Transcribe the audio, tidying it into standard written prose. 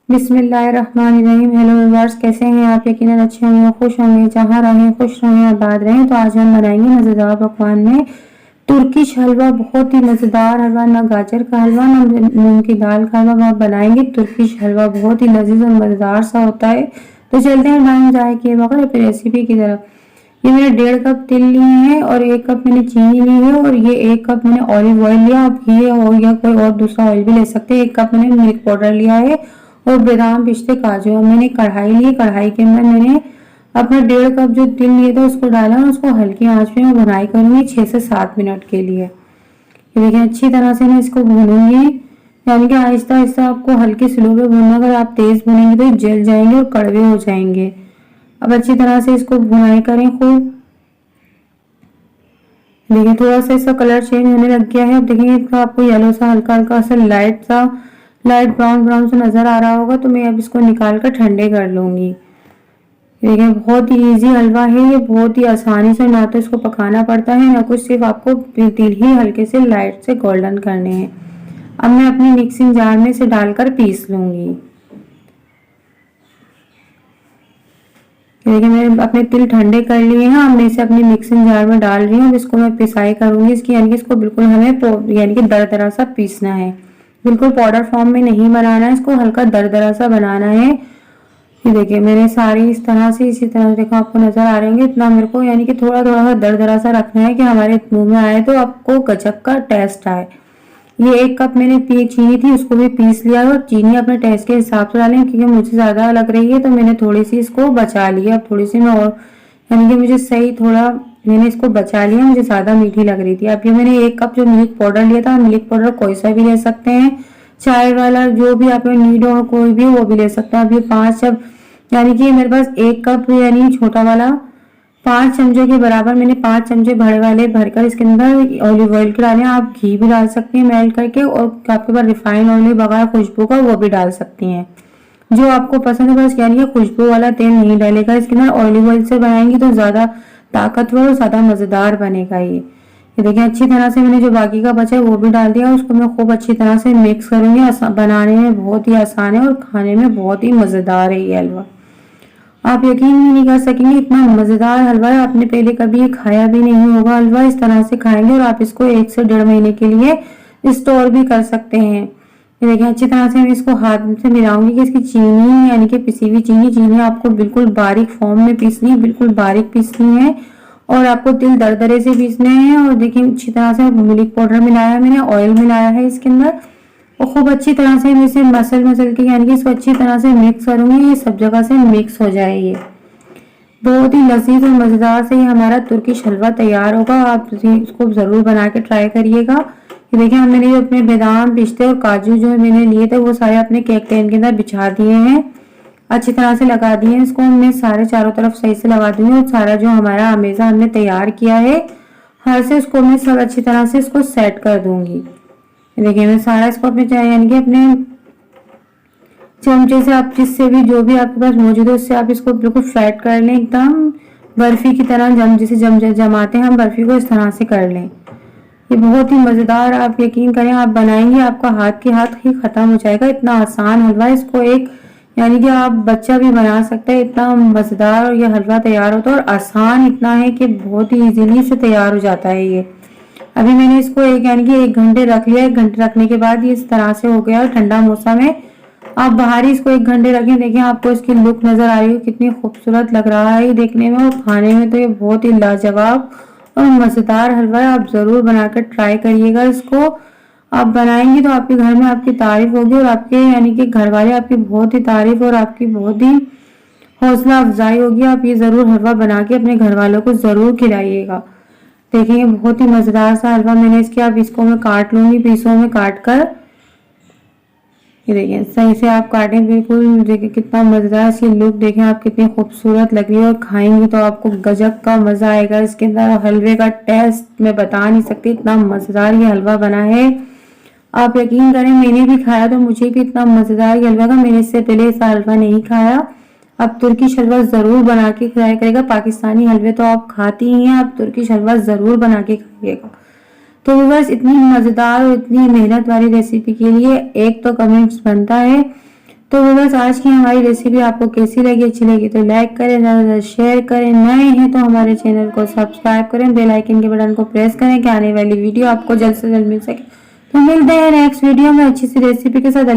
बिस्मिल्लाहिर्रहमानिर्रहीम। Hello viewers, कैसे हैं आप? यकीनन अच्छे होंगे, खुश होंगे, जहाँ रहें खुश रहें, आबाद रहें। तो आज हम बनाएंगे मज़ेदार पकवान में तुर्किश हलवा। बहुत ही मज़ेदार हलवा, ना गाजर का हलवा ना मूंग की दाल का हलवा। आप बनाएंगे तुर्किश हलवा, बहुत ही लजीज और मज़ेदार सा होता है। तो चलते हैं टाइम ज़ाया किए बगैर अपनी रेसिपी की तरफ। ये मैंने 1.5 कप तिल लिए हैं और 1 कप मैंने चीनी ली है और ये 1 कप मैंने ऑलिव ऑयल लिया। आप घी हो या कोई और दूसरा ऑयल भी ले सकते हैं। 1 कप मैंने मिल्क पाउडर लिया है और बादाम पिस्ते काजू। मैंने कढ़ाई ली, कढ़ाई के अंदर मैंने अपना 1.5 कप जो तिल लिए थे उसको डाला और उसको हल्की आंच पे मैं भुनाई करूंगी 6 से 7 मिनट के लिए। ये देखिए, अच्छी तरह से मैं इसको भूनूंगी, यानी कि आहिस्ता आहिस्ता आपको हल्की स्लो पे भूनना। अगर आप तेज भूनेंगे तो ये जल जाएंगे और कड़वे हो जाएंगे। अब अच्छी तरह से इसको भुनाई करें खूब। देखिए, थोड़ा सा इसका कलर चेंज होने लग गया है। अब देखिए, इसका आपको येलो सा हल्का हल्का सा लाइट ब्राउन ब्राउन सा नजर आ रहा होगा। तो मैं अब इसको निकाल कर ठंडे कर लूंगी। देखिए, बहुत ही इजी हलवा है ये, बहुत ही आसानी से, ना तो इसको पकाना पड़ता है ना कुछ, सिर्फ आपको तिल ही हल्के से लाइट से गोल्डन करने हैं। अब मैं अपनी मिक्सिंग जार में इसे डालकर पीस लूंगी। देखिए, मैंने अपने तिल ठंडे कर लिए हैं। अब मैं इसे अपनी मिक्सिंग जार में डाल रही हूँ। अब इसको मैं पिसाई करूंगी इसकी, यानी कि इसको बिल्कुल हमें यानी कि दरदरा सा पीसना है। बिल्कुल पाउडर फॉर्म में नहीं बनाना है, इसको हल्का दरदरा सा बनाना है। ये देखिए, मैंने सारी इस तरह से, इसी तरह से, देखो आपको नजर आ रहे होंगे इतना मेरे को, यानी कि थोड़ा थोड़ा सा दरदरा सा रखना है कि हमारे मुंह में आए तो आपको गजब का टेस्ट आए। ये 1 कप मैंने चीनी थी, उसको भी पीस लिया और चीनी अपने टेस्ट के हिसाब से डालें, क्योंकि मुझे ज़्यादा लग रही है तो मैंने थोड़ी सी इसको बचा लिया। अब थोड़ी सी मैं और, यानी कि मुझे सही थोड़ा मैंने इसको बचा लिया, मुझे ज़्यादा मीठी लग रही थी। अब ये मैंने 1 कप जो मिल्क पाउडर लिया था, मिल्क पाउडर कोई सा भी ले सकते हैं, चाय वाला जो भी आप नीड हो कोई भी वो भी ले सकते हैं। अब ये 5 अब, यानी कि मेरे पास 1 कप यानी छोटा वाला 5 चमचों के बराबर मैंने 5 चमचे बड़े वाले भरकर इसके अंदर ऑलिव ऑयल के डाले। आप घी भी डाल सकती हैं मेल्ट करके, और आपके पास रिफाइंड ऑयल बगैर खुशबू का वो भी डाल सकती हैं, जो आपको पसंद है। बस यानी कि खुशबू वाला तेल नहीं डालेगा इसके अंदर। ऑलिव ऑयल से बनाएंगी तो ज्यादा ताकतवर और ज्यादा मजेदार बनेगा ये देखिए, अच्छी तरह से मैंने जो बाकी का बचा है वो भी डाल दिया। उसको मैं खूब अच्छी तरह से मिक्स करूंगी। बनाने में बहुत ही आसान है और खाने में बहुत ही मजेदार है ये हलवा। आप यकीन भी नहीं कर सकेंगे, इतना मजेदार हलवा है। आपने पहले कभी खाया भी नहीं होगा हलवा। इस तरह से खाएंगे और आप इसको 1 से 1.5 महीने के लिए स्टोर भी कर सकते हैं। ये देखिए, अच्छी तरह से मैं इसको हाथ से मिलाऊंगी कि इसकी चीनी, यानी कि पिसी हुई चीनी आपको बिल्कुल बारीक फॉर्म में पीसनी है, बिल्कुल बारीक पीसनी है। और आपको तिल दरदरे से पीसने हैं। और देखिए, अच्छी तरह से मिल्क पाउडर मिलाया, मैंने ऑयल मिलाया है इसके अंदर, और खूब अच्छी तरह से मैं इसे मसल के, यानी कि इसको अच्छी तरह से मिक्स करूंगी। ये सब जगह से मिक्स हो जाए। ये बहुत ही लजीज और मजेदार से ये हमारा तुर्किश हलवा तैयार होगा। आप इसको जरूर बना के ट्राई करिएगा। ये देखिए, मैंने जो अपने बादाम पिस्ते और काजू जो मैंने लिए थे वो सारे अपने केक टेन के अंदर बिछा दिए हैं, अच्छी तरह से लगा दिए हैं। इसको मैं सारे चारों तरफ सही से लगा दूंगी और सारा जो हमारा अमेज़ा हमने तैयार किया है हर से, उसको मैं सब अच्छी तरह से इसको सेट कर दूंगी। देखिए, मैं सारा इसको अपने यानी कि अपने चमचे से, आप जिससे भी जो भी आपके पास मौजूद है उससे आप इसको बिल्कुल फ्लैट कर लें, एकदम बर्फी की तरह, जमाते हैं हम बर्फी को, इस तरह से कर लें। ये बहुत ही मजेदार, आप यकीन करें, आप बनाएंगे आपका हाथ के हाथ ही खत्म हो जाएगा। इतना आसान हलवा है। इसको एक, यानी कि आप बच्चा भी बना सकते हैं, इतना मजेदार और ये हलवा तैयार होता है। और आसान इतना है कि बहुत ही इजीली से तैयार हो जाता है ये। अभी मैंने इसको यानी कि 1 घंटे रख लिया। 1 घंटे रखने के बाद ये इस तरह से हो गया। ठंडा मौसम है, आप बाहर ही इसको 1 घंटे रखें। देखिए, आपको इसकी लुक नजर आ रही है, कितनी खूबसूरत लग रहा है देखने में, और खाने में तो ये बहुत ही लाजवाब और मजेदार हलवा है। आप जरूर बनाकर ट्राई करिएगा इसको। आप बनाएंगे तो आपके घर में आपकी तारीफ होगी, और आपके यानी कि घर वाले आपकी बहुत ही तारीफ और आपकी बहुत ही हौसला अफजाई होगी। आप ये जरूर हलवा बना के अपने घर वालों को जरूर खिलाइएगा। देखिए, बहुत ही मजेदार सा हलवा मैंने इसके, अब इसको मैं काट लूंगी पीसों में काट कर। ये देखिए, सही से आप काटें बिल्कुल। देखिए, कितना मजेदार इसकी लुक देखें आप, कितनी खूबसूरत लग रही है। और खाएंगी तो आपको गजब का मजा आएगा इसके अंदर। हलवे का टेस्ट मैं बता नहीं सकती, इतना मजेदार ये हलवा बना है। आप यकीन करें, मैंने भी खाया तो मुझे भी इतना मजेदार ये हलवा का, मैंने इससे पहले ऐसा हलवा नहीं खाया। आप तुर्किश हलवा जरूर बना के खाया करेगा। पाकिस्तानी हलवे तो आप खाती ही हैं, आप तुर्किश हलवा जरूर बना के खाइएगा। तो बस इतनी मजेदार और इतनी मेहनत वाली रेसिपी के लिए एक तो कमेंट्स बनता है। तो बस आज की हमारी रेसिपी आपको कैसी लगी, अच्छी लगी तो लाइक करें, ज़्यादा से ज़्यादा शेयर करें, नए हैं तो हमारे चैनल को सब्सक्राइब करें, बेल आइकन के बटन को प्रेस करें कि आने वाली वीडियो आपको जल्द से जल्द मिल सके। तो मिलते हैं नेक्स्ट वीडियो में अच्छी सी रेसिपी के साथ।